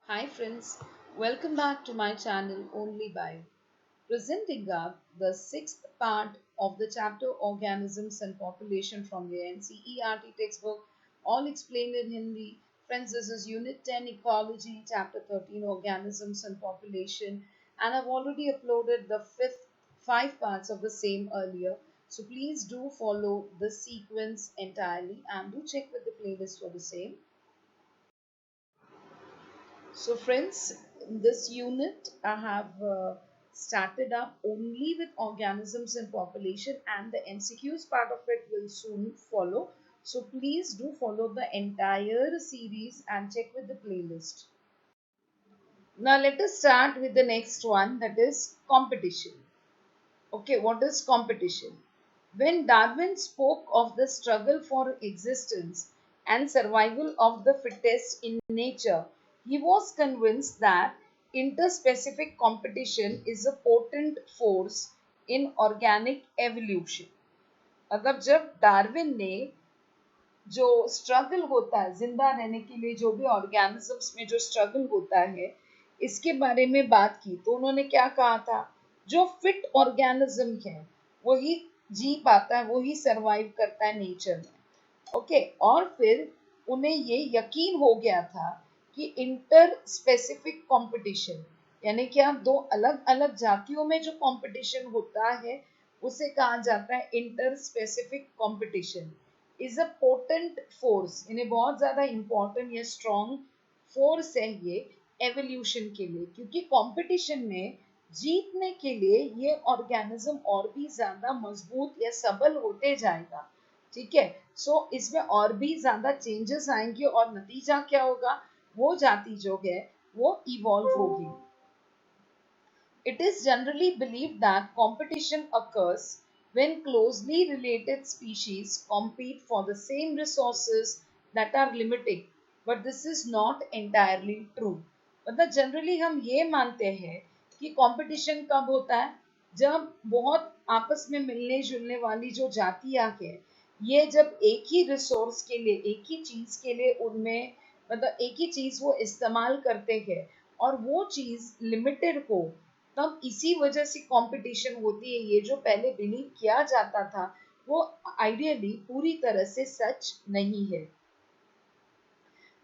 Hi friends, welcome back to my channel Only Bio. Presenting up the sixth part of the chapter Organisms and Population from the NCERT textbook, all explained in Hindi. Friends, this is Unit 10 Ecology, Chapter 13 Organisms and Population, and I've already uploaded the five parts of the same earlier. So please do follow the sequence entirely and do check with the playlist for the same. So, friends, in this unit, I have started up only with organisms and population, and the MCQs part of it will soon follow. So, please do follow the entire series and check with the playlist. Now, let us start with the next one, that is competition. Okay, what is competition? When Darwin spoke of the struggle for existence and survival of the fittest in nature, he was convinced that interspecific competition is a potent force in organic evolution. मतलब जब Darwin ने जो struggle होता है जिंदा रहने के लिए, जो भी ऑर्गेनिजम्स में जो स्ट्रगल होता है, इसके बारे में बात की, तो उन्होंने क्या कहा था? जो फिट ऑर्गेनिज्म है वही जी पाता है, वही सरवाइव करता है नेचर में। ओके, और फिर उन्हें ये यकीन हो गया था कि इंटर स्पेसिफिक कंपटीशन, यानी कि आप दो अलग अलग जातियों में जो कंपटीशन होता है उसे कहा जाता है inter specific competition, is a potent force, इन्हें बहुत ज्यादा इंपॉर्टेंट या स्ट्रॉन्ग फोर्स है ये एवोल्यूशन के लिए, क्योंकि कंपटीशन में जीतने के लिए ये ऑर्गेनिज्म और भी ज्यादा मजबूत या सबल होते जाएगा। ठीक है, सो इसमें और भी ज्यादा चेंजेस आएंगे और नतीजा क्या होगा? वो जाति जो है वो इवॉल्व होगी। It is generally believed that competition occurs when closely related species compete for the same resources that are limited, but this is not entirely true. मतलब जनरली हम ये मानते हैं कि कंपटीशन कब होता है? जब बहुत आपस में मिलने जुलने वाली जो जातियां हैं, ये जब एक ही रिसोर्स के लिए, एक ही चीज के लिए उनमें, मतलब एक ही चीज वो इस्तेमाल करते हैं और वो चीज लिमिटेड हो, तब इसी वजह से कंपटीशन होती है। ये जो पहले बिलीव किया जाता था वो आइडियली पूरी तरह से सच नहीं है।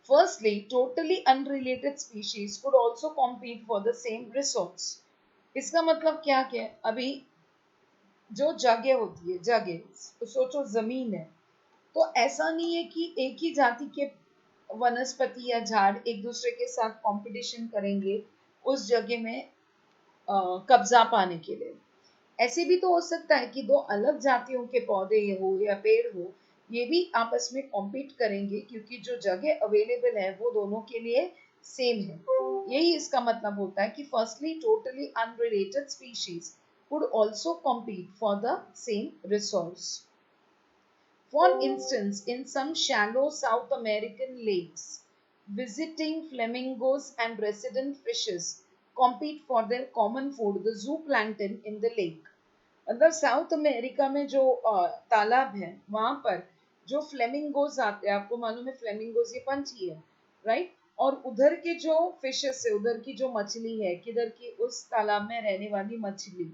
Firstly, totally unrelated species could also compete for the same resource. इसका मतलब क्या है? अभी जो जगह होती है, जगह सोचो जमीन है, तो ऐसा नहीं है कि एक ही जाति के वनस्पति या झाड़ एक दूसरे के साथ कंपटीशन करेंगे उस जगह में कब्जा पाने के लिए। ऐसे भी तो हो सकता है कि दो अलग जातियों के पौधे हो या पेड़ हो, ये भी आपस में कॉम्पीट करेंगे, क्योंकि जो जगह अवेलेबल है वो दोनों के लिए सेम है। यही इसका मतलब होता है कि firstly totally unrelated species could also compete for the same resource. For instance, in some shallow South American lakes, visiting flamingos and resident fishes compete for their common food, the zooplankton in the lake. मतलब south America में जो तालाब है वहां पर जो flamingos आते हैं, आपको मालूम है फ्लेमिंगोज ये पंछी है, राइट? और उधर के जो फिशेस है, उधर की जो मछली है, किधर की उस तालाब में रहने वाली मछली,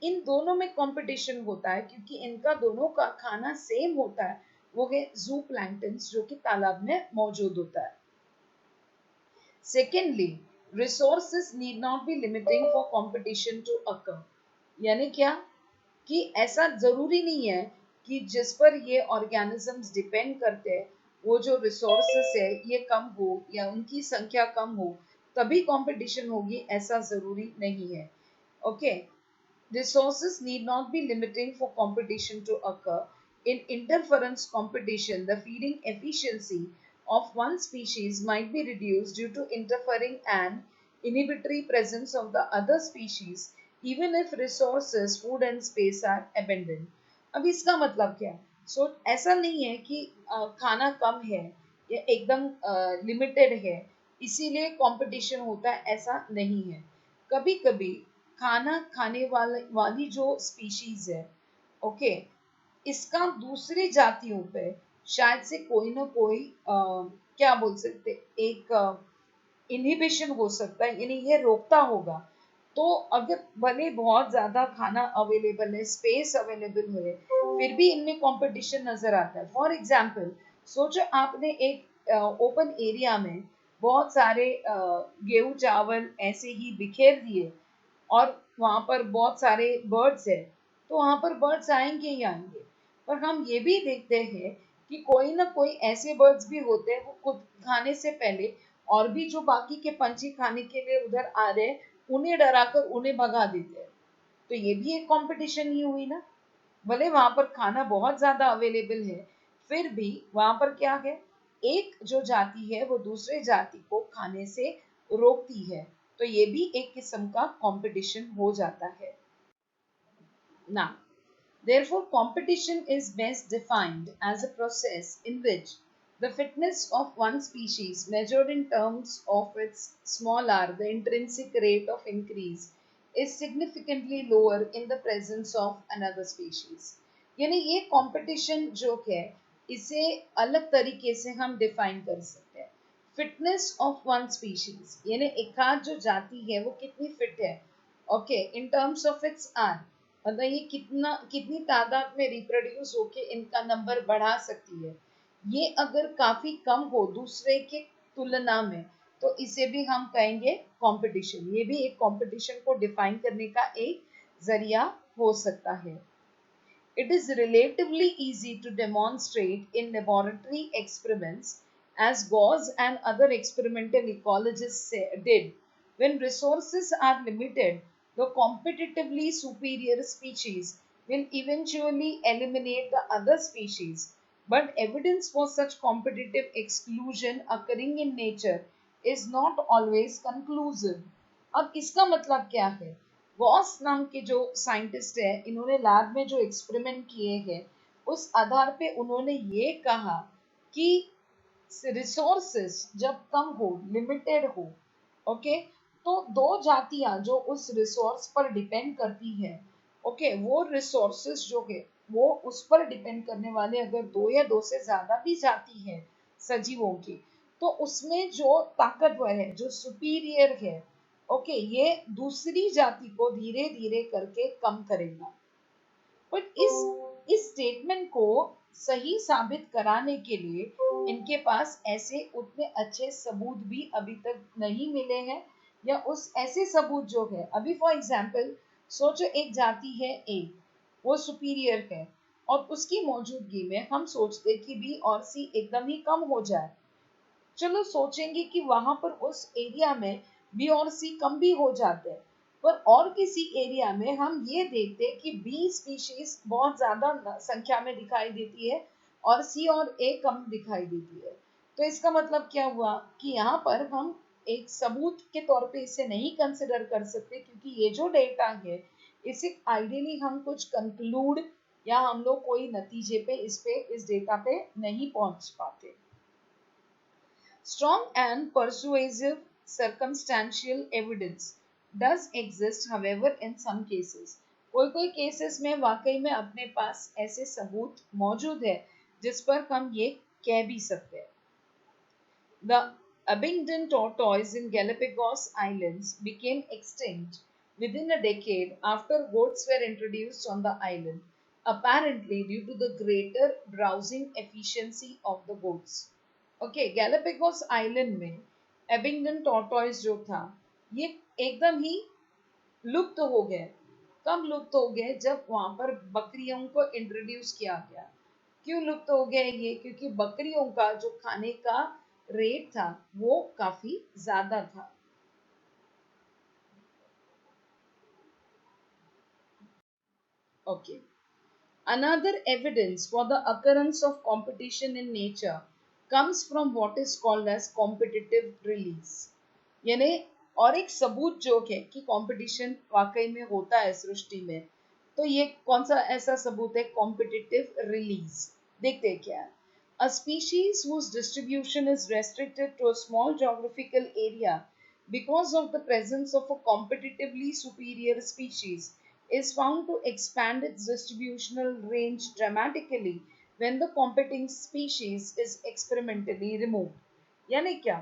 इन दोनों में कंपटीशन होता है क्योंकि इनका दोनों का खाना सेम होता है। वो है जू प्लैंक्टन्स जो कि तालाब में मौजूद होता है। Secondly, resources need not be limiting for competition to occur, यानी क्या कि ऐसा जरूरी नहीं है कि जिस पर ये ऑर्गेनिजम्स डिपेंड करते हैं वो जो रिसोर्सेस है ये कम हो या उनकी संख्या कम हो तभी कंपटीशन होगी, ऐसा जरूरी नहीं है। Okay, resources need not be limiting for competition to occur. In interference competition, the feeding efficiency of one species might be reduced due to interfering and inhibitory presence of the other species, even if resources, food and space are abundant. अब इसका मतलब क्या है? ऐसा नहीं है कि खाना कम है या एकदम लिमिटेड है इसीलिए कंपटीशन होता है, ऐसा नहीं है। कभी कभी खाना खाने वाली जो स्पीशीज है, ओके, इसका दूसरी जातियों पे शायद से कोई ना कोई क्या बोल सकते, एक इनहिबिशन हो सकता है, यानी ये रोकता होगा। तो अगर भले बहुत ज्यादा खाना अवेलेबल है, स्पेस अवेलेबल है, फिर भी इनमें कंपटीशन नजर आता है। फॉर एग्जांपल, सोचो आपने एक ओपन एरिया में बहुत सारे गेहूं चावल ऐसे ही बिखेर दिए, और वहां पर बहुत सारे बर्ड्स है, तो वहां पर बर्ड्स आएंगे ही आएंगे। पर हम ये भी देखते हैं कि कोई ना कोई ऐसे बर्ड्स भी होते हैं, वो खुद खाने से पहले और भी जो बाकी के पंछी खाने के लिए उधर आ रहे हैं, उन्हें डराकर उन्हें भगा देते हैं। तो ये भी एक कंपटीशन ही हुई ना। भले वहां पर खाना बहुत ज्यादा अवेलेबल है, फिर भी वहां पर क्या है, एक जो जाति है वो दूसरे जाति को खाने से रोकती है। तो ये भी एक किस्म का कंपटीशन हो जाता है ना। Therefore, competition is best defined as a process in which the fitness of one species, measured in terms of its small r, the intrinsic rate of increase, is significantly lower in the presence of another species. यानी ये competition जो है, इसे अलग तरीके से हम define कर सकते हैं। फिटनेस ऑफ वन स्पीशीज, यानी एक आध जो जाति है वो कितनी फिट है, okay, in terms of its r, मतलब ये कितना कितनी तादाद में रिप्रोड्यूस होके इनका नंबर बढ़ा सकती है। ये अगर काफी कम हो दूसरे के तुलना में, तो इसे भी हम कहेंगे कंपटीशन। ये भी एक कंपटीशन को डिफाइन करने का एक जरिया हो सकता है। It is relatively easy to demonstrate in laboratory experiments, as Gauss and other experimental ecologists did. When resources are limited, the competitively superior species will eventually eliminate the other species. But evidence for such competitive exclusion occurring in nature is not always conclusive. अब इसका मतलब क्या है? Gauss नाम के जो scientist है, इन्होंने लैब में जो एक्सपेरिमेंट किए हैं, उस आधार पे उन्होंने ये कहा कि रिसोर्सेस जब कम हो, लिमिटेड हो, ओके, तो दो जातियां जो उस रिसोर्स पर डिपेंड करती है, ओके, वो रिसोर्सेस जो है वो उस पर डिपेंड करने वाले अगर दो या दो से ज्यादा भी जाति है सजीवों की, तो उसमें जो ताकतवर है, जो सुपीरियर है, ओके, ये दूसरी जाति को धीरे धीरे करके कम करेगा। बट इस स्टेटमेंट को सही साबित कराने के लिए इनके पास ऐसे उतने अच्छे सबूत भी अभी तक नहीं मिले हैं, या उस ऐसे सबूत जो है, अभी फॉर एग्जांपल सोचो एक जाति है ए, वो सुपीरियर है, और उसकी मौजूदगी में हम सोचते कि बी और सी एकदम ही कम हो जाए। चलो सोचेंगे कि वहां पर उस एरिया में बी और सी कम भी हो जाते हैं, पर और किसी एरिया में हम ये देखते हैं कि बी स्पीशीज बहुत ज्यादा संख्या में दिखाई देती है और सी और ए कम दिखाई देती है। तो इसका मतलब क्या हुआ कि यहाँ पर हम एक सबूत के तौर पे इसे नहीं कंसिडर कर सकते, क्योंकि ये जो डेटा है, इसे आइडियली हम कुछ कंक्लूड या हम लोग कोई नतीजे पे इस डेटा पे नहीं पहुंच पाते। Strong and persuasive circumstantial evidence does exist, however, in some cases. कोई केसेस में वाकई में अपने पास ऐसे सबूत मौजूद है जिस पर हम ये कह भी सकते हैं। The Abingdon tortoise in Galapagos Islands became extinct within a decade after goats were introduced on the island, apparently due to the greater browsing efficiency of the goats. Okay, Galapagos island में Abingdon tortoise जो था, ये एकदम ही लुप्त हो गए। कब लुप्त हो गए? जब वहां पर बकरियों को इंट्रोड्यूस किया गया। क्यों लुप्त हो गए ये? क्योंकि बकरियों का जो खाने का रेट था वो काफी ज्यादा था। Okay, another evidence for the occurrence of competition in nature comes from what is called as competitive release। यानी और एक सबूत जो है कि कंपटीशन वाकई में होता है सृष्टि में, तो ये कौन सा ऐसा सबूत है? Competitive release. देखते हैं क्या है। A species whose distribution is restricted to a small geographical area because of the presence of a competitively superior species is found to expand its distributional range dramatically when the competing species is experimentally removed। यानी क्या?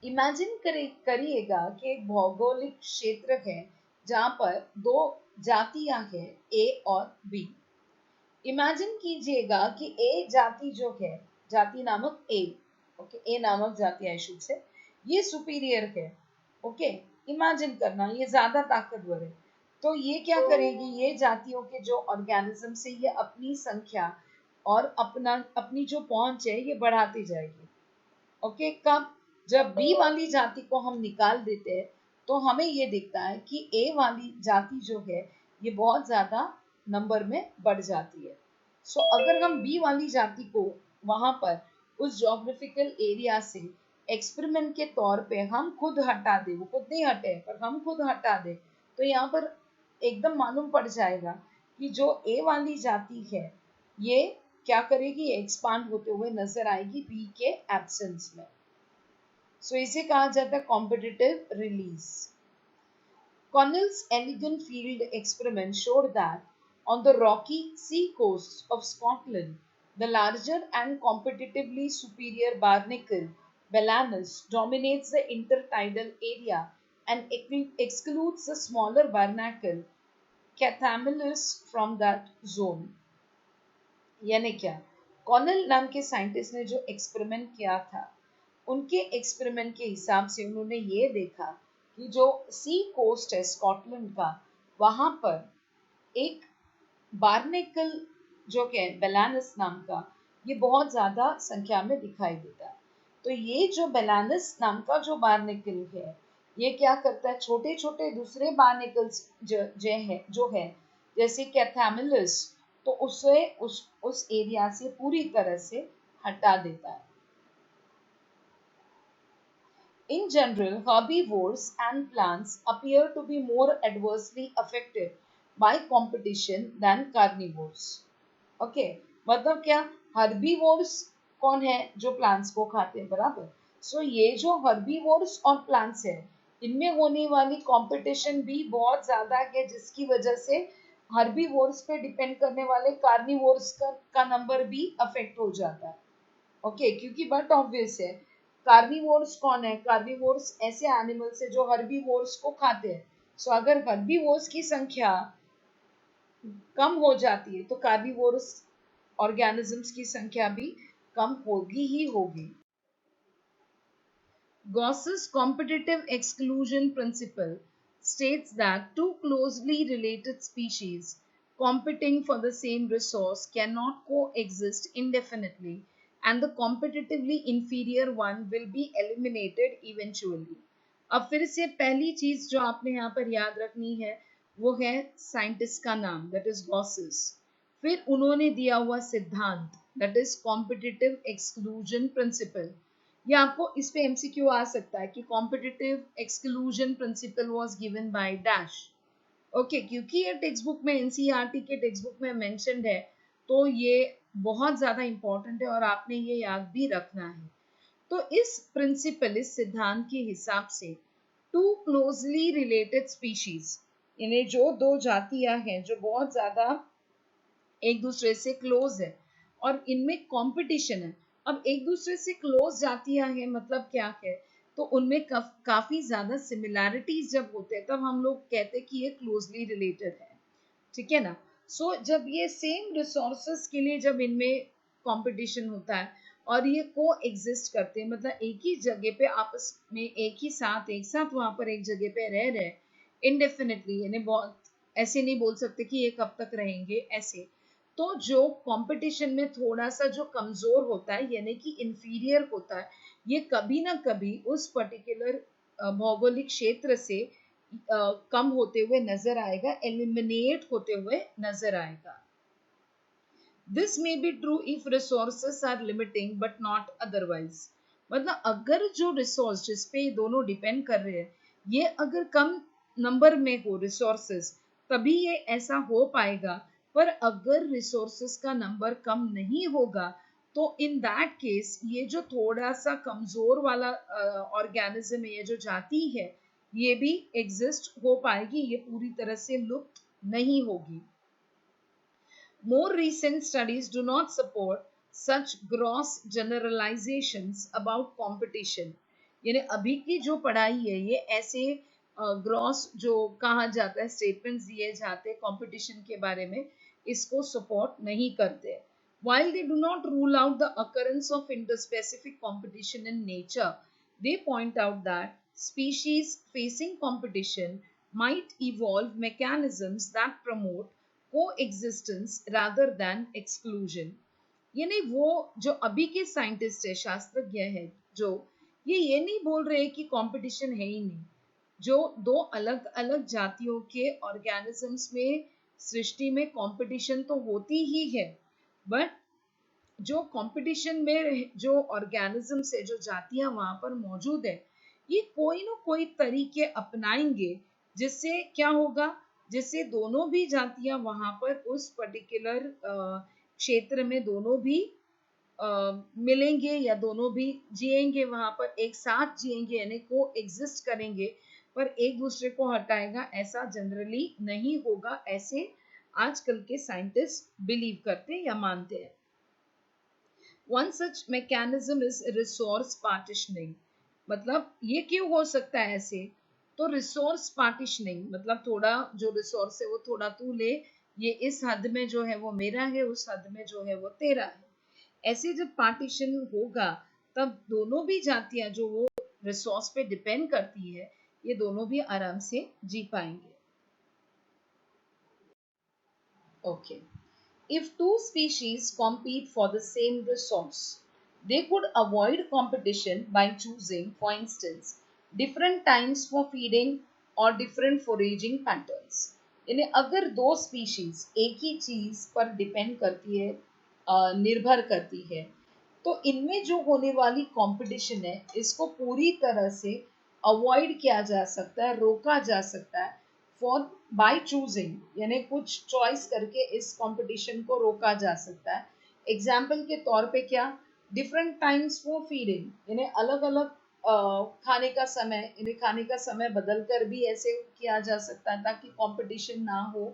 Imagine करिएगा कि एक भौगोलिक क्षेत्र है जहाँ पर दो जातियां हैं, ए और बी। इमेजिन कीजिएगा कि ए जाति जो है, जाति नामक ए, ओके, ए नामक जाति आई शुड से, ये सुपीरियर है। ओके, इमेजिन करना ये ज्यादा ताकतवर है। तो ये क्या करेगी, ये जातियों के जो ऑर्गेनिज्म से ये अपनी संख्या और अपनी जो पहुंच है ये बढ़ाती जाएगी। ओके, कब, जब बी वाली जाति को हम निकाल देते हैं तो हमें ये दिखता है कि ए वाली जाति जो है ये बहुत ज्यादा नंबर में बढ़ जाती है। सो अगर हम बी वाली जाति को वहां पर उस जोग्राफिकल एरिया से एक्सपेरिमेंट के तौर पे हम खुद हटा दे, वो खुद नहीं हटे पर हम खुद हटा दे, तो यहाँ पर एकदम मालूम पड़ जाएगा कि जो ए वाली जाति है ये क्या करेगी, एक्सपांड होते हुए नजर आएगी बी के एब्सेंस में। सो इसे कहा जाता है competitive release. Connell's elegant field experiment showed that on the rocky sea coast of Scotland, the larger and competitively superior barnacle, Balanus, dominates the intertidal area and excludes the smaller barnacle, Cathamylus, from that zone. यानी क्या, Connell नाम के scientist ने जो experiment किया था, उनके experiment के हिसाब से उन्होंने ये देखा कि जो सी कोस्ट है स्कॉटलैंड का, वहां पर एक बार्नेकल जो है बेलानस नाम का, ये बहुत ज्यादा संख्या में दिखाई देता है। तो ये जो बेलानस नाम का जो बार्नेकल है, ये क्या करता है, छोटे छोटे दूसरे बार्नेकल्स जो है जैसे कैथामिलस, तो उसे उस एरिया से पूरी तरह से हटा देता है। In general, herbivores and plants appear to be more adversely affected by competition than carnivores. Okay, मतलब क्या, herbivores कौन है, जो प्लांट्स को खाते हैं, बराबर। सो ये जो herbivores और प्लांट्स है, इनमें होने वाली कंपटीशन भी बहुत ज्यादा है, जिसकी वजह से herbivores पे डिपेंड करने वाले कार्निवोर्स का नंबर भी अफेक्ट हो जाता है। ओके, क्योंकि बट ऑब्वियस है, कार्निवोर्स कौन है, कार्निवोर्स ऐसे एनिमल्स है जो हर्बीवोर्स को खाते हैं। सो अगर हर्बीवोर्स की संख्या कम हो जाती है तो कार्निवोरस ऑर्गेनिजम्स की संख्या भी कम होगी ही होगी। Gauss's competitive exclusion principle states that two closely related species competing for the same resource cannot coexist indefinitely, and the competitively inferior one will be eliminated eventually. अब फिर से पहली चीज जो आपने यहाँ पर याद रखनी है वो है साइंटिस्ट का नाम, दैट इज गॉसेस। फिर उन्होंने दिया हुआ सिद्धांत, that is competitive exclusion principle. या आपको इस पे एमसीक्यू आ सकता है कि competitive exclusion principle was given by dash. Okay, क्योंकि ये टेक्स्ट बुक में, एनसीईआरटी के टेक्स्ट बुक में मेंशन्ड है, तो ये बहुत ज्यादा इंपॉर्टेंट है और आपने ये याद भी रखना है। तो इस प्रिंसिपल, इस सिद्धांत के हिसाब से टू क्लोजली रिलेटेड स्पीशीज, इन्हें जो दो जातियां हैं जो बहुत ज्यादा एक दूसरे से क्लोज है और इनमें कंपटीशन है। अब एक दूसरे से क्लोज जातियां हैं मतलब क्या है, तो उनमें काफी ज्यादा सिमिलैरिटीज जब होते हैं तब हम लोग कहते हैं कि ये क्लोजली रिलेटेड है, ठीक है ना। सो जब ये सेम रिसोर्सेस के लिए जब इनमें कंपटीशन होता है और ये को एग्जिस्ट करते हैं, मतलब एक ही जगह पे आपस में एक साथ वहां पर एक जगह पे रह रहे इनडेफिनेटली, यानी बहुत ऐसे नहीं बोल सकते कि ये कब तक रहेंगे ऐसे। तो जो कंपटीशन में थोड़ा सा जो कमजोर होता है यानी कि इंफीरियर होता है, ये कभी ना कभी उस पर्टिकुलर भौगोलिक क्षेत्र से कम होते हुए नजर आएगा, एलिमिनेट होते हुए नजर आएगा। This may be true if resources are limiting but not otherwise. मतलब अगर जो रिसोर्स जिस पे ये दोनों डिपेंड कर रहे हैं ये अगर कम नंबर में हो रिसोर्सेस, तभी ये ऐसा हो पाएगा। पर अगर रिसोर्सेस का नंबर कम नहीं होगा तो इन दैट केस ये जो थोड़ा सा कमजोर वाला ऑर्गेनिज्म है, ये जो जाति है, ये भी एग्जिस्ट हो पाएगी, ये पूरी तरह से लुप्त नहीं होगी। More recent studies do not support such gross generalizations about competition. यानी अभी की जो पढ़ाई है ये ऐसे ग्रॉस जो कहा जाता है स्टेटमेंट्स दिए जाते हैं कंपटीशन के बारे में, इसको सपोर्ट नहीं करते. While they do not rule out the occurrence of interspecific competition in nature, they point out that species facing competition might evolve mechanisms that promote coexistence rather than exclusion. यानी वो जो अभी के साइंटिस्ट है, शास्त्रज्ञ है, जो ये नहीं बोल रहे कि कंपटीशन है ही नहीं. जो दो अलग अलग जातियों के ऑर्गेनिजम्स में सृष्टि में कंपटीशन तो होती ही है, बट जो कंपटीशन में जो ऑर्गेनिजम्स है, जो जातियां वहां पर मौजूद है, ये कोई ना कोई तरीके अपनाएंगे जिससे क्या होगा, जिससे दोनों भी जातियां वहां पर उस पर्टिकुलर क्षेत्र में दोनों भी मिलेंगे या दोनों भी जिएंगे, वहां पर एक साथ जिएंगे, यानी को एग्जिस्ट करेंगे. पर एक दूसरे को हटाएगा ऐसा जनरली नहीं होगा, ऐसे आजकल के साइंटिस्ट बिलीव करते हैं या मानते हैं. One such mechanism is resource partitioning. मतलब ये क्यों हो सकता है ऐसे, तो रिसोर्स पार्टिशनिंग मतलब थोड़ा जो रिसोर्स है वो थोड़ा तू ले, ये इस हद में जो है वो मेरा है, उस हद में जो है वो तेरा है. ऐसे जब पार्टीशन होगा तब दोनों भी जातियां जो वो रिसोर्स पे डिपेंड करती है, ये दोनों भी आराम से जी पाएंगे. Okay. If two species compete for the same resource, they could avoid competition by choosing, for instance, different times for feeding or different foraging patterns. यानी अगर दो स्पीशीज एक ही चीज पर डिपेंड करती है, निर्भर करती है, तो इनमें जो होने वाली कंपटीशन है इसको पूरी तरह से अवॉइड किया जा सकता है, रोका जा सकता है, फॉर बाय चूजिंग यानी कुछ चॉइस करके इस कंपटीशन को रोका जा सकता है. एग्जाम्पल के तौर पे क्या, डिफरेंट टाइम्स फॉर फीडिंग यानी अलग अलग खाने का समय, यानी खाने का समय बदल कर भी ऐसे किया जा सकता है ताकि कंपटीशन ना हो,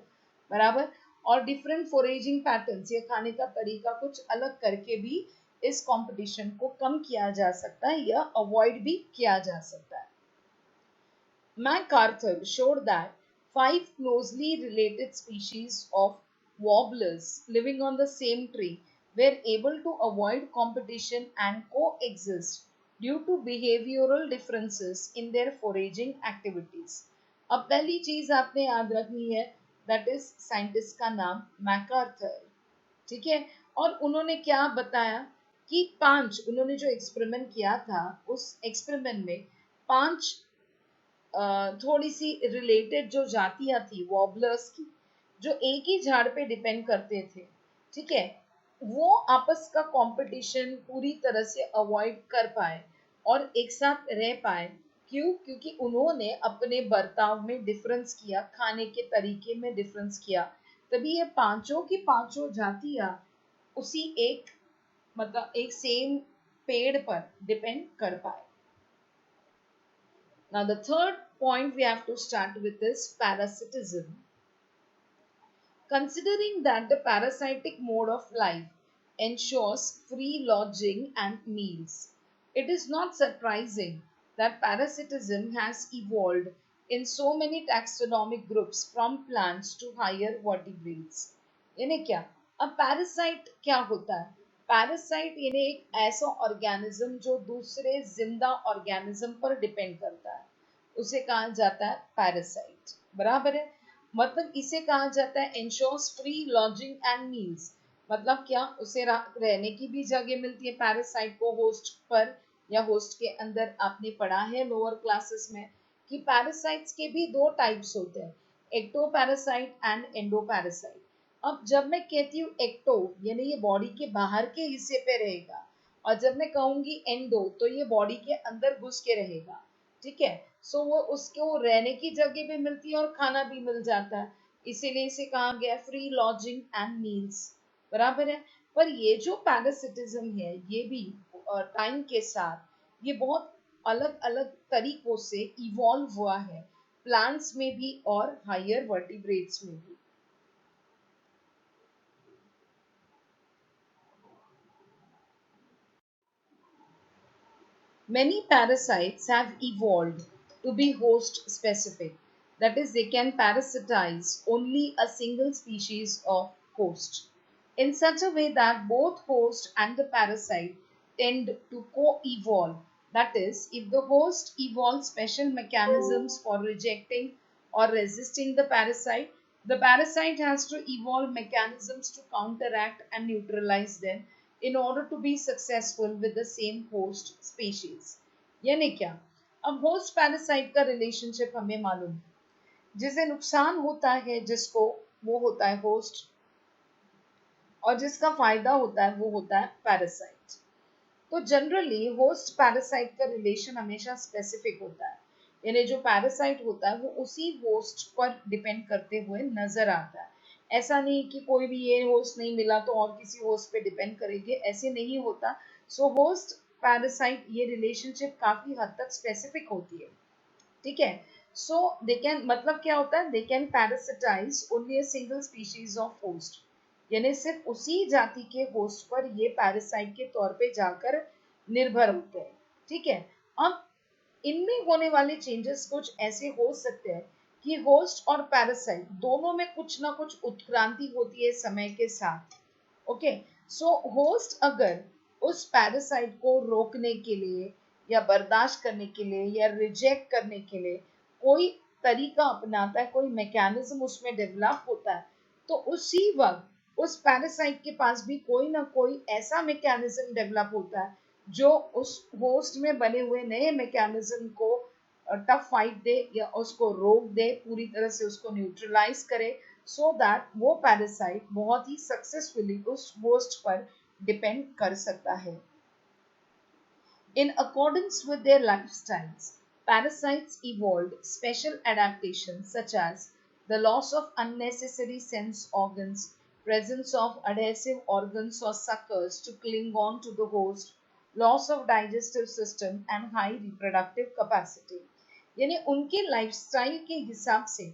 बराबर. और डिफरेंट फोरेजिंग पैटर्न्स, ये खाने का तरीका कुछ अलग करके भी इस कंपटीशन को कम किया जा सकता है या अवॉइड भी किया जा सकता है. MacArthur showed that five closely related species of warblers living on the same tree were able to avoid competition and coexist due to behavioral differences in their foraging activities. अब पहली चीज आपने याद रखनी है, दैट इज साइंटिस्ट का नाम MacArthur. ठीक है. और उन्होंने क्या बताया कि पांच, उन्होंने जो एक्सपेरिमेंट किया था उस एक्सपेरिमेंट में पांच थोड़ी सी रिलेटेड जो जातियां थी वॉबलर्स की, जो एक ही झाड़ पे डिपेंड करते थे, ठीक है, वो आपस का कंपटीशन पूरी तरह से अवॉइड कर पाए और एक साथ रह पाए. क्यों? क्योंकि उन्होंने अपने बर्ताव में डिफरेंस किया, खाने के तरीके में डिफरेंस किया, तभी ये पांचों की पांचों जातियां उसी एक मतलब एक सेम पेड़ पर डिपेंड कर पाए. Now, the third point we have to start with is parasitism. Considering that the parasitic mode of life ensures free lodging and meals, it is not surprising that parasitism has evolved in so many taxonomic groups from plants to higher vertebrates. यानी क्या? अब parasite क्या होता है? Parasite यानी एक ऐसा organism जो दूसरे जिंदा ऑर्गेनिज्म पर डिपेंड करता है, उसे कहा जाता है पैरासाइट, बराबर है. मतलब इसे कहा जाता है ensures free lodging and meals. मतलब क्या, उसे रहने की भी जगह मिलती है पैरासाइट को होस्ट पर या होस्ट के अंदर. आपने पढ़ा है लोअर क्लासेस में कि पैरासाइट्स के भी दो टाइप्स होते हैं, ectoparasite and endoparasite. अब जब मैं कहती हूँ एक्टो यानी ये बॉडी के बाहर के हिस्से पे रहेगा, और जब मैं कहूंगी एंडो तो ये बॉडी के अंदर घुस के रहेगा. ठीक है. सो वो उसको रहने की जगह भी मिलती है और खाना भी मिल जाता है, इसीलिए इसे कहा गया फ्री लॉजिंग एंड मील्स, बराबर है. पर ये जो पैरासिटिज्म है ये भी टाइम के साथ ये बहुत अलग अलग तरीकों से इवॉल्व हुआ है, प्लांट्स में भी और हायर वर्टिब्रेट्स में भी. Many parasites have evolved to be host specific, that is they can parasitize only a single species of host in such a way that both host and the parasite tend to co-evolve. That is, if the host evolves special mechanisms for rejecting or resisting the parasite has to evolve mechanisms to counteract and neutralize them in order to be successful with the same host species. यानी क्या? अब host parasite का relationship हमें मालूम है। जिसे नुकसान होता है जिसको, वो होता है होस्ट, और जिसका फायदा होता है वो होता है पैरासाइट। तो जनरली होस्ट पैरासाइट का रिलेशन हमेशा स्पेसिफिक होता है, यानी जो पैरासाइट होता है वो उसी होस्ट पर डिपेंड करते हुए नजर आता है। ऐसा नहीं कि कोई भी ये होस्ट नहीं मिला तो और किसी होस्ट पे डिपेंड करेंगे, ऐसे नहीं होता। सो होस्ट पैरासाइट ये रिलेशनशिप काफी हद तक स्पेसिफिक होती है, ठीक है। सो दे कैन, मतलब क्या होता है, they can parasitise only a single species of host, यानी सिर्फ उसी जाति के होस्ट पर ये पैरासाइट के तौर पे जाकर निर्भर होते हैं, ठीक है। अब इनमें होने वाले चेंजेस कुछ ऐसे हो सकते हैं कि होस्ट और पैरासाइट दोनों में कुछ ना कुछ उत्क्रांति होती है समय के साथ। ओके, सो होस्ट अगर उस पैरासाइट को रोकने के लिए या बर्दाश्त करने के लिए या रिजेक्ट करने के लिए कोई तरीका अपनाता है, कोई मैकेनिज्म उसमें डेवलप होता है, तो उसी वक्त उस पैरासाइट के पास भी कोई ना कोई ऐसा मैकेनिज्म डेवलप होता है जो उस होस्ट में बने हुए नए मैकेनिज्म को टफ फाइट दे या उसको रोक दे, पूरी तरह से उसको न्यूट्रलाइज करे, सो दैट वो पैरासाइट बहुत ही सक्सेसफुली उस होस्ट पर डिपेंड कर सकता है। In accordance with their lifestyles, parasites evolved special adaptations such as the loss of unnecessary sense organs, presence of adhesive organs or suckers to cling on to the host, loss of digestive system, and high reproductive capacity. यानी उनके lifestyle के हिसाब से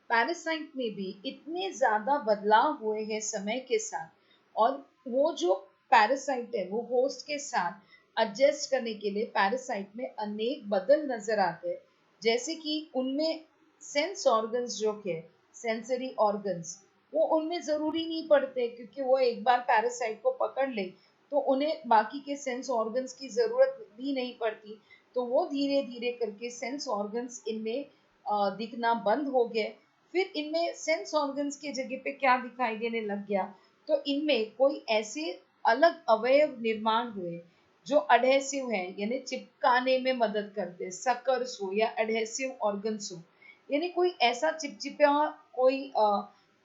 parasite में भी इतने ज्यादा बदलाव हुए हैं समय के साथ, और वो जो पैरासाइट है वो होस्ट के साथ एडजस्ट करने के लिए पैरासाइट में अनेक बदल नजर आते हैं, जैसे कि उनमें सेंस ऑर्गन्स जो के सेंसरी ऑर्गन्स वो उनमें जरूरी नहीं पड़ते, क्योंकि वो एक बार पैरासाइट को पकड़ ले तो उन्हें बाकी के सेंस ऑर्गन्स की जरूरत भी नहीं पड़ती। तो वो धीरे धीरे करके सेंस ऑर्गन्स इनमें दिखना बंद हो गए। फिर इनमें सेंस ऑर्गन्स के जगह पे क्या दिखाई देने लग गया, तो इनमें कोई ऐसे अलग अवयव निर्माण हुए जो अडहेसिव है, यानी चिपकाने में मदद करते, सकर्स हो या अडहेसिव ऑर्गन्स हो, यानी कोई ऐसा चिपचिपा कोई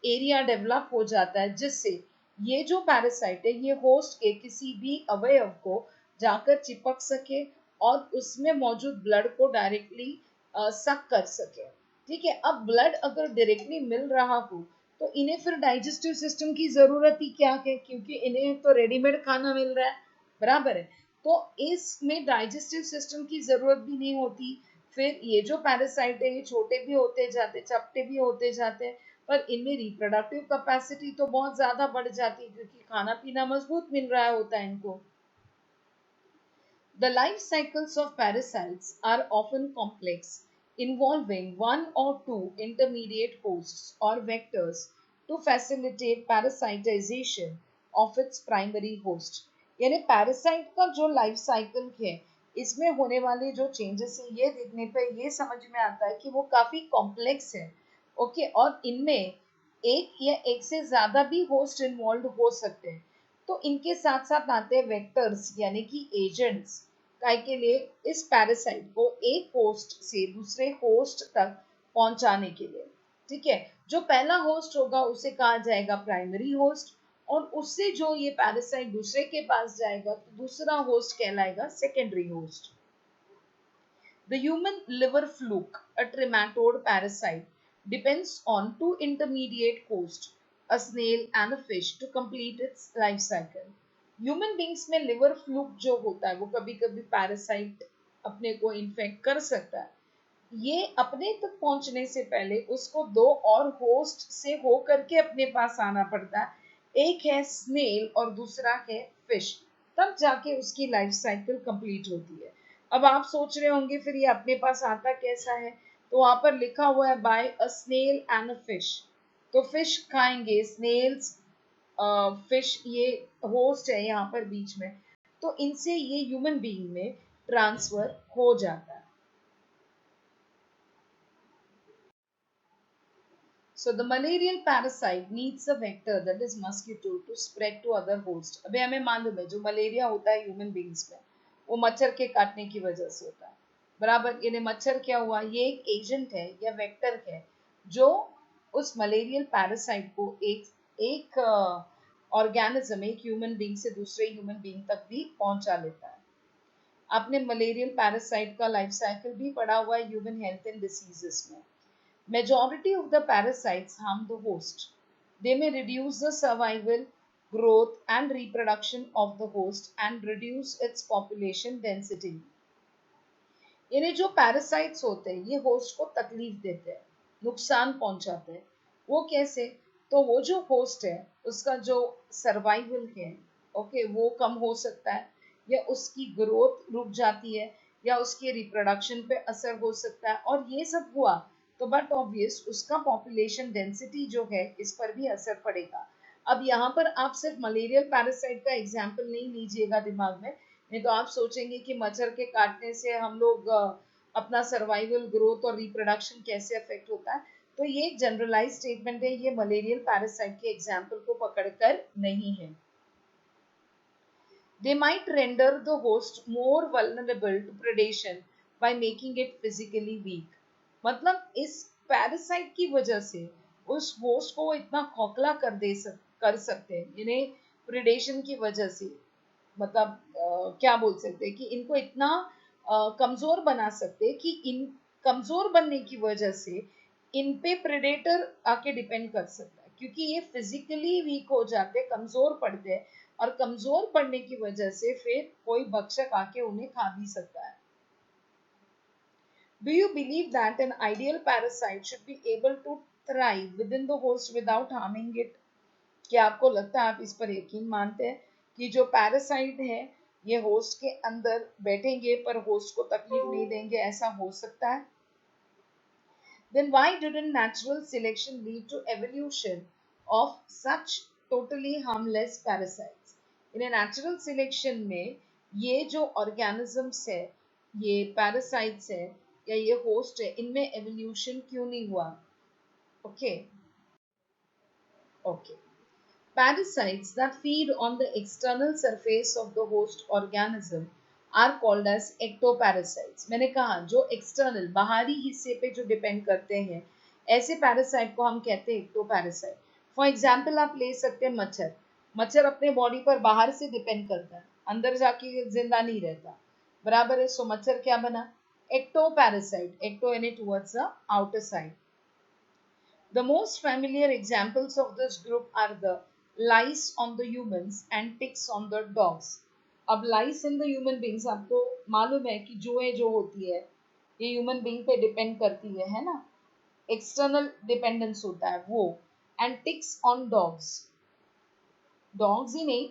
एरिया डेवलप हो जाता है जिससे ये जो पैरासाइट है ये होस्ट के किसी भी अवयव को जाकर चिपक सके और उसमें मौजूद ब्लड को डायरेक्टली सक कर सके, ठीक है। अब ब्लड अगर डायरेक्टली मिल रहा हो तो इन्हें फिर डाइजेस्टिव सिस्टम की जरूरत ही क्या है, क्योंकि इन्हें तो रेडीमेड खाना मिल रहा है, बराबर है। तो इसमें डाइजेस्टिव सिस्टम की जरूरत भी नहीं होती। फिर ये जो पैरासाइट है ये छोटे भी होते जाते, चपटे भी होते जाते हैं, पर इनमें रिप्रोडक्टिव कैपेसिटी तो बहुत ज्यादा बढ़ जाती है क्योंकि खाना पीना मजबूत मिल रहा होता है इनको। The life cycles of parasites are often complex, involving one or two intermediate hosts or vectors to facilitate parasitization of its primary host. यानी पैरासाइट का जो लाइफ साइकिल है इसमें होने वाले जो चेंजेस है ये देखने पे ये समझ में आता है कि वो काफी कॉम्प्लेक्स है। ओके, और इनमें एक या एक से ज्यादा भी होस्ट इन्वॉल्व हो सकते हैं। तो इनके साथ साथ आते हैं वेक्टर्स यानी कि एजेंट्स, काय के लिए इस पैरासाइट को एक होस्ट से दूसरे होस्ट तक पहुंचाने के लिए, ठीक है। जो पहला होस्ट होगा उसे कहा जाएगा प्राइमरी होस्ट, और उससे जो ये पैरासाइट दूसरे के पास जाएगा तो दूसरा होस्ट कहलाएगा secondary host. The human liver fluke, a trematode parasite, depends on two intermediate hosts, a snail and a fish, to complete its life cycle. Human beings में लिवर फ्लूक जो होता है वो कभी कभी पैरासाइट अपने को इन्फेक्ट कर सकता है। ये अपने तक पहुंचने से पहले उसको दो और होस्ट से हो करके अपने पास आना पड़ता है, एक है स्नेल और दूसरा है फिश, तब जाके उसकी लाइफ साइकिल कंप्लीट होती है। अब आप सोच रहे होंगे फिर ये अपने पास आता कैसा है, तो वहां पर लिखा हुआ है by a snail and a fish. तो फिश खाएंगे, स्नेल्स, फिश ये होस्ट है यहाँ पर बीच में, तो इनसे ये ह्यूमन बीइंग में ट्रांसफर हो जाता है। So the malarial parasite needs a vector, that is mosquito, to spread to other host. अबे हमें मालूम है जो मलेरिया होता है ह्यूमन बींग्स में, वो मच्छर के काटने की वजह से होता है, बराबर। यानी मच्छर क्या हुआ, ये एक एजेंट है या वेक्टर है जो उस मलेरियल पैरासाइट को एक एक ऑर्गेनिज्म, एक ह्यूमन बींग से दूसरे ह्यूमन बींग तक भी पहुंचा लेता है। आपने मलेरियल पैरासाइट का लाइफ साइकिल भी पढ़ा हुआ है ह्यूमन हेल्थ एंड डिसीजेस में। Majority of the parasites harm the host. They may reduce the survival, growth, and reproduction of the host and reduce its population density. इन्हें जो parasites होते हैं ये होस्ट को तकलीफ देते हैं, नुकसान पहुंचाते हैं। वो कैसे, तो वो जो होस्ट है उसका जो सर्वाइवल है, ओके, वो कम हो सकता है, या उसकी ग्रोथ रुक जाती है, या उसके रिप्रोडक्शन पे असर हो सकता है। और ये सब हुआ तो बट ऑब्वियस उसका पॉपुलेशन डेंसिटी जो है इस पर भी असर पड़ेगा। अब यहाँ पर आप सिर्फ मलेरियल पैरासाइट का एग्जाम्पल नहीं लीजिएगा दिमाग में, नहीं तो आप सोचेंगे कि मच्छर के काटने से हम लोग अपना सर्वाइवल, ग्रोथ और रिप्रोडक्शन कैसे अफेक्ट होता है। तो ये एक जनरलाइज स्टेटमेंट है, ये मलेरियल पैरासाइट के एग्जाम्पल को पकड़कर नहीं है। They might render the host more vulnerable to predation by making it physically weak. मतलब इस पैरासाइट की वजह से उस होस्ट को इतना खोखला कर सकते हैं, यानी प्रेडेशन की वजह से, मतलब क्या बोल सकते हैं कि इनको इतना कमजोर बना सकते हैं कि इन कमजोर बनने की वजह से इन पे प्रेडेटर आके डिपेंड कर सकता है, क्योंकि ये फिजिकली वीक हो जाते, कमजोर पड़ते हैं, और कमजोर पड़ने की वजह से फिर कोई भक्षक आके उन्हें खा भी सकता है। Do you believe that an ideal parasite should be able to thrive within the host without harming it? क्या आपको लगता है, आप इस पर यकीन मानते हैं कि जो पैरासाइट है ये होस्ट के अंदर बैठेंगे पर होस्ट को तकलीफ नहीं देंगे, ऐसा हो सकता है? Then why didn't natural selection lead to evolution of such totally harmless parasites? In a natural selection में ये जो organisms है, ये parasites है या ये host है, इनमें evolution क्यों नहीं हुआ? Okay, okay. Parasites that feed on the external surface of the host organism are called as ectoparasites. मैंने कहा जो एक्सटर्नल, बाहरी हिस्से पे जो डिपेंड करते हैं, ऐसे पैरासाइट को हम कहते हैं एक्टोपैरासाइट। फॉर एग्जाम्पल आप ले सकते हैं मच्छर। मच्छर अपने बॉडी पर बाहर से डिपेंड करता है, अंदर जाके जिंदा नहीं रहता, बराबर है। सो मच्छर क्या बना, ectoparacyte, ecto यानी towards the outer side. The most familiar examples of this group are the lice on the humans and ticks on the dogs. अब lice in the human beings, आपको मालूम है कि जुएं जो होती है ये ह्यूमन बीइंग पे डिपेंड करती है ना, एक्सटर्नल डिपेंडेंस होता है वो। And ticks on dogs, dogs ही नहीं,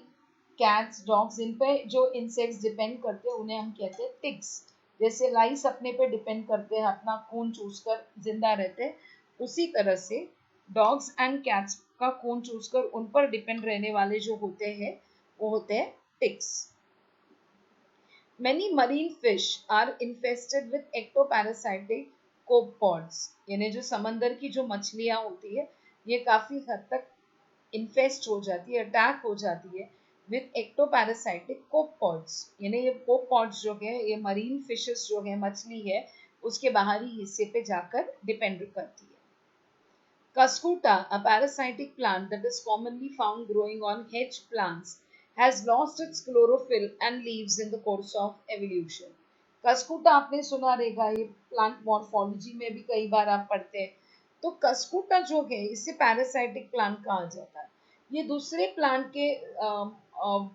कैट्स, डॉग्स, इन पे जो इंसेक्ट्स डिपेंड करते हैं उन्हें हम कहते हैं टिक्स। जैसे लाइस अपने पे डिपेंड करते हैं, अपना खून चूसकर जिंदा रहते हैं, उसी तरह से डॉग्स एंड कैट्स का खून चूसकर उन पर डिपेंड रहने वाले जो होते हैं वो होते हैं ticks. Many marine fish are infested with ectoparasitic copepods, यानी जो समंदर की जो मछलियां होती है ये काफी हद तक इन्फेस्ट हो जाती है, अटैक हो जाती है विथ एक्टोपैरासाइटिक कोपॉड्स। यानी ये कोपॉड्स जो है ये मरीन फिशेस जो है, मछली है, उसके बाहरी हिस्से पे जाकर डिपेंड करती है। Cuscuta, a parasitic plant that is commonly found growing on hedge plants, has lost its chlorophyll and leaves in the course of evolution. Cuscuta आपने सुना रहेगा, ये प्लांट मॉर्फोलॉजी में भी कई बार आप पढ़ते हैं। तो कस्कुटा जो है इससे पैरासाइटिक प्लांट कहा जाता है, ये दूसरे प्लांट के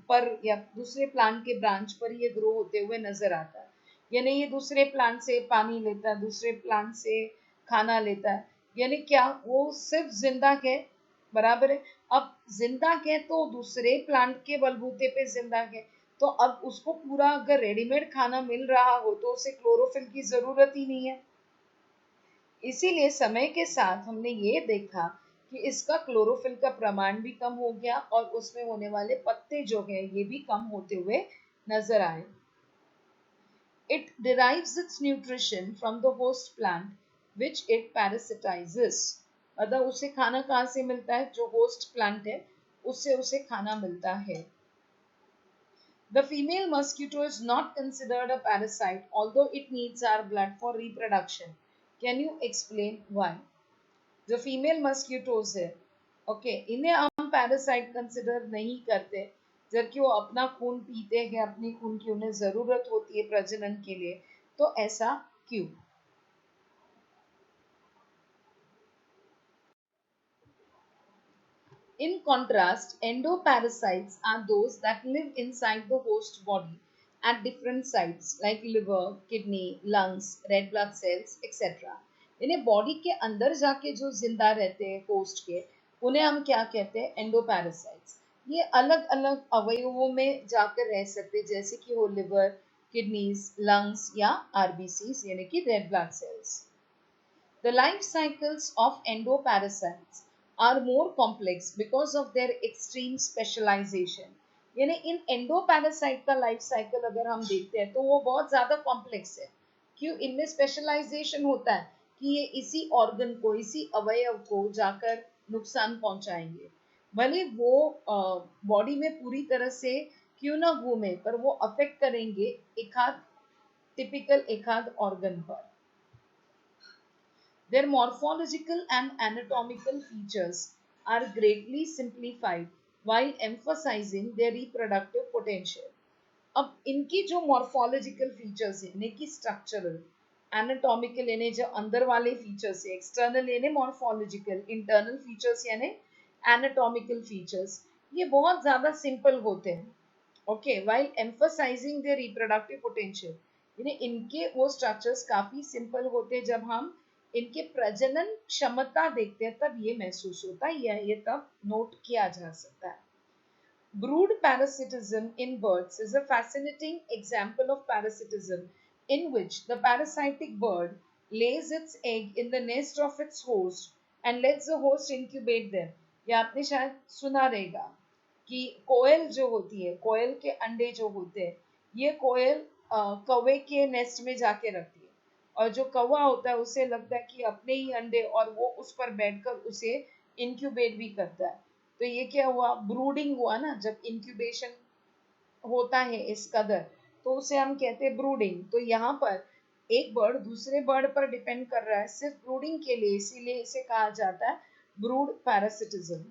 पर या दूसरे प्लांट के ब्रांच पर ये ग्रो होते हुए नजर आता है। यानी ये दूसरे प्लांट से पानी लेता है, दूसरे प्लांट से खाना लेता है, यानी क्या वो सिर्फ जिंदा है, बराबर है। अब जिंदा है तो दूसरे प्लांट के बलबूते पे जिंदा है, तो अब उसको पूरा अगर रेडीमेड खाना मिल रहा हो तो उसे क्लोरोफिल की जरूरत ही नहीं है। इसीलिए समय के साथ हमने ये देखा कि इसका क्लोरोफिल का प्रमाण भी कम हो गया और उसमें होने वाले पत्ते जो है ये भी कम होते हुए नजर आए। It derives its nutrition from the host plant which it parasitizes। मतलब उसे खाना कहाँ से मिलता है? जो होस्ट प्लांट है उससे उसे खाना मिलता है। The female mosquito is not considered a parasite although it needs our blood for reproduction। Can you explain why? जो फीमेल मस्क्यूटोज है, ओके, इन्हें हम पैरासाइट कंसिडर नहीं करते, जबकि वो अपना खून पीते हैं, अपनी खून की उन्हें जरूरत होती है प्रजनन के लिए। तो ऐसा क्यों? In contrast, endoparasites are those that live inside the host body at different sites like liver, kidney, lungs, red blood cells, etc. इन्हें बॉडी के अंदर जाके जो जिंदा रहते हैं होस्ट के, उन्हें हम क्या कहते हैं? एंडोपैरासाइट्स। ये अलग अलग अवयवों में जाकर रह सकते हैं, जैसे कि हो लिवर, किडनीज, लंग्स या आरबीसी यानी कि red blood cells. The life cycles of endoparasites are more complex because of their extreme specialization। यानी इन एंडोपैरासाइट का लाइफ साइकिल अगर हम देखते हैं तो वो बहुत ज्यादा कॉम्प्लेक्स है। क्यों? इनमें स्पेशलाइजेशन होता है कि ये इसी ऑर्गन को, इसी अवयव को जाकर नुकसान पहुंचाएंगे। भले वो बॉडी में पूरी तरह से क्यों ना घूमे, पर वो अफेक्ट करेंगे एकाध, टिपिकल एकाध ऑर्गन पर। Their morphological and anatomical features are greatly simplified while emphasizing their reproductive potential। अब इनकी जो मॉर्फोलॉजिकल फीचर्स है, यानी कि स्ट्रक्चरल, एनाटॉमिकल यानी जो अंदर वाले फीचर्स है, एक्सटर्नल यानी मॉर्फोलॉजिकल, इंटरनल फीचर्स यानी एनाटॉमिकल फीचर्स, ये बहुत ज्यादा सिंपल होते हैं। Okay, while emphasising their reproductive potential, यानी इनके वो स्ट्रक्चर्स काफी सिंपल होते हैं। जब हम इनके प्रजनन क्षमता देखते हैं तब ये महसूस होता है, या ये तब नोट किया जा सकता है। Brood parasitism in birds is a fascinating example of parasitism in which the parasitic bird lays its egg in the nest of its host and lets the host incubate them। ये आपने शायद सुना रहेगा कि कोयल जो होती है, कोयल के अंडे जो होते हैं, ये कोयल कौवे के नेस्ट में जाके रखती है, और जो कौवा होता है उसे लगता है कि अपने ही अंडे, और वो उस पर बैठकर उसे इंक्यूबेट भी करता है। तो ये क्या हुआ? ब्रूडिंग हुआ ना। जब इंक्यूबेशन होता है इस कदर, तो उसे हम कहते हैं ब्रूडिंग। तो यहाँ पर एक बर्ड दूसरे बर्ड पर डिपेंड कर रहा है सिर्फ ब्रूडिंग के लिए, इसीलिए इसे कहा जाता है brood parasitism.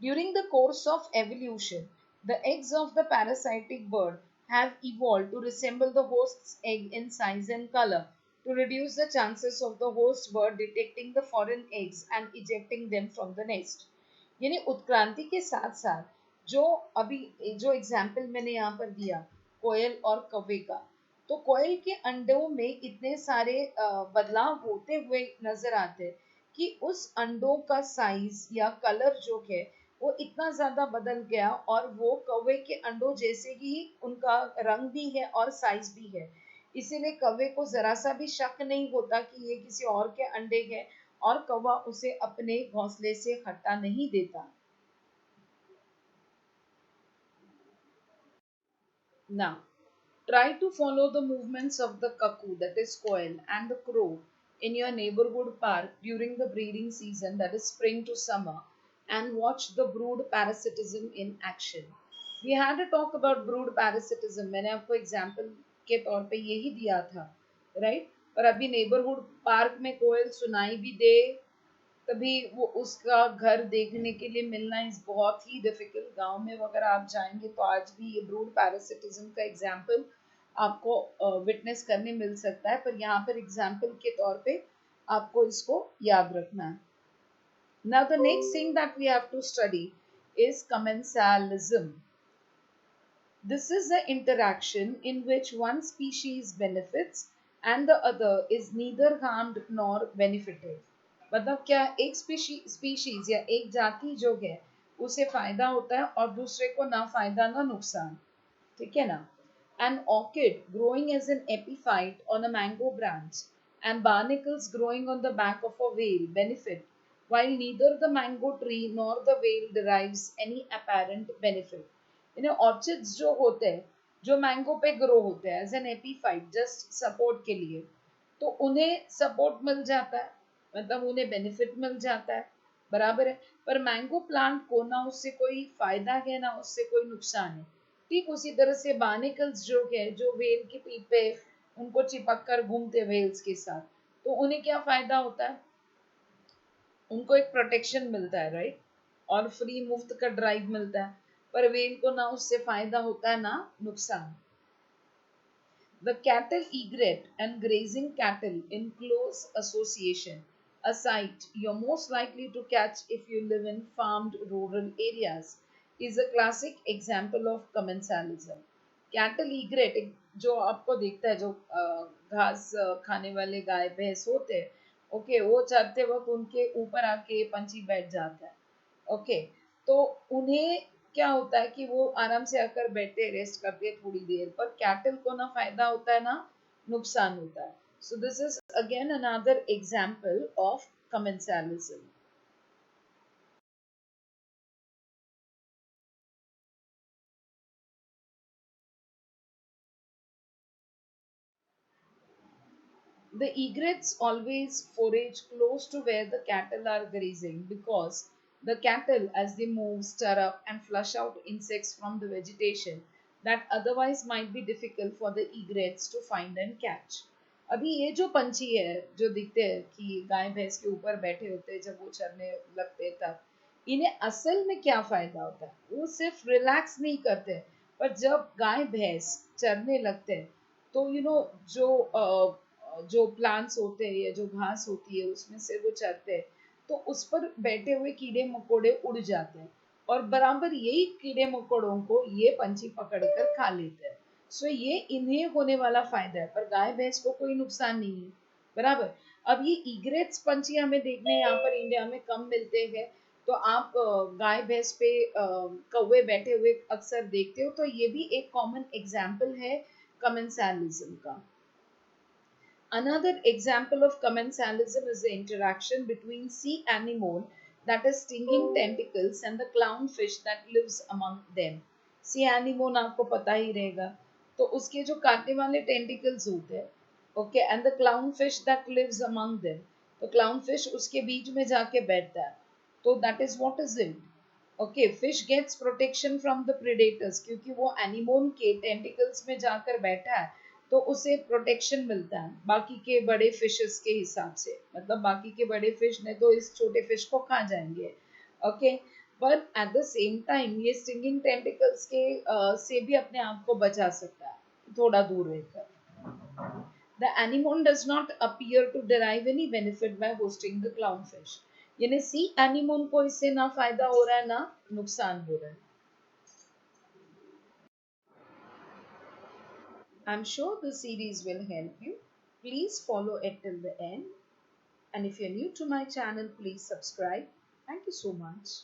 During the course of evolution, the eggs of the parasitic bird have evolved to resemble the host's egg in size and color to reduce the chances of the host bird detecting the foreign eggs and ejecting them from the nest। यानी उत्क्रांति के साथ साथ जो अभी जो example मैंने यहाँ पर दिया कोयल और कौवे का, तो कोयल के अंडों में इतने सारे बदलाव होते हुए नजर आते हैं कि उस अंडों का साइज या कलर जो है वो इतना ज्यादा बदल गया, और वो कौवे के अंडों जैसे ही उनका रंग भी है और साइज भी है। इसीलिए कौवे को जरा सा भी शक नहीं होता कि ये किसी और के अंडे हैं, और कौवा उसे अपने घोंसले से हटा नहीं देता। Now, try to follow the movements of the cuckoo, that is quail, and the crow in your neighborhood park during the breeding season, that is spring to summer, and watch the brood parasitism in action। We had a talk about brood parasitism, मैंने आपको example के तौर पे यही दिया था, right? पर अभी नेबरहुड पार्क में कोयल सुनाई भी दे, तभी वो उसका घर देखने के लिए मिलना इज बहुत ही डिफिकल्ट। गांव में अगर आप जाएंगे तो आज भी ये ब्रूड पैरासिटिज्म का एग्जाम्पल आपको विटनेस करने मिल सकता है, पर यहाँ पर एग्जाम्पल के तौर पे आपको इसको याद रखना है। Now the next thing that we have to study is commensalism। This is the interaction in which one species benefits and the other is neither harmed nor benefited। मतलब क्या? एक स्पीशीज या एक जाति जो है उसे फायदा होता है और दूसरे को ना फायदा ना नुकसान, ठीक है ना. An orchid growing as an epiphyte on a mango branch and barnacles growing on the back of a whale benefit, while neither the mango tree nor the whale derives any apparent benefit. Orchids जो होते हैं, जो mango पे grow होते हैं as an epiphyte just support के लिए, तो उन्हें सपोर्ट मिल जाता है, मतलब उन्हें बेनिफिट मिल जाता है, बराबर है. पर मैंगो प्लांट को ना उससे कोई फायदा है ना उससे कोई नुकसान है. ठीक उसी तरह से बार्निकल्स जो है, जो वेल की पीठ पे उनको चिपक कर घूमते वेल्स के साथ, तो उन्हें क्या फायदा होता है, उनको एक प्रोटेक्शन मिलता है, राइट, और फ्री मुफ्त का ड्राइव मिलता है. पर वेल को ना उससे फायदा होता है ना नुकसान. The cattle egret and grazing cattle in close association, a sight you're most likely to catch if you live in farmed rural areas, is a classic example of commensalism. Cattle egret जो आपको दिखता है, जो घास खाने वाले गाय भैंस होते हैं, ओके, वो चरते वक्त उनके ऊपर आके पंछी बैठ जाता है, ओके. तो उन्हें क्या होता है कि वो आराम से आकर बैठे रेस्ट करते हैं थोड़ी देर, पर कैटल को ना फायदा होता है ना नुकसान होता है. So this is again another example of कमेंसालिज्म. The egrets always forage close to where the cattle are grazing because the cattle, as they move, stir up and flush out insects from the vegetation that otherwise might be difficult for the egrets to find and catch. अभी ये जो पंछी है जो दिखते हैं कि गाय भैंस के ऊपर बैठे होते हैं जब वो चरने लगते हैं तब, इन्हें असल में क्या फायदा होता है, वो सिर्फ रिलैक्स नहीं करते, पर जब गाय भैंस चरने लगते हैं तो जो प्लांट्स होते हैं या जो घास होती है उसमें से वो चरते हैं, तो उस पर बैठे हुए कीड़े मकोड़े उड़ जाते हैं और बराबर यही कीड़े मकोड़ों को ये पंछी पकड़कर खा लेते हैं. सो ये इन्हें होने वाला फायदा है, पर गाय भैंस को कोई नुकसान नहीं है, बराबर. अब ये ईग्रेट्स पंछी हमें देखने यहाँ पर इंडिया में कम मिलते हैं, तो आप गाय भैंस पे कौवे बैठे हुए अक्सर देखते हो, तो ये भी एक कॉमन एग्जाम्पल है कमेंसालिज्म का. Another example of commensalism is the interaction between sea anemone, that is stinging tentacles, and the clownfish that lives among them. Sea anemone आपको पता ही रहेगा, तो उसके जो काटने वाले tentacles होते हैं, okay, and the clownfish that lives among them, तो clownfish उसके बीच में जाके बैठता है, तो that is what is it? Okay, fish gets protection from the predators, क्योंकि वो एनिमोन के टेंटिकल्स में जाकर बैठा है, तो उसे प्रोटेक्शन मिलता है बाकी के बड़े फिशेस के हिसाब से, मतलब बाकी के बड़े फिश ने तो इस छोटे फिश को खा जाएंगे, ओके. पर एट द सेम टाइम ये स्टिंगिंग टेंटिकल्स के से भी अपने आप को बचा सकता है थोड़ा दूर रहकर. The anemone does not appear to derive any benefit by hosting the clownfish. यानी सी एनिमोन को इससे ना फायदा हो रहा है ना नुकसान हो रहा है. I'm sure the series will help you. Please follow it till the end. And if you're new to my channel, please subscribe. Thank you so much.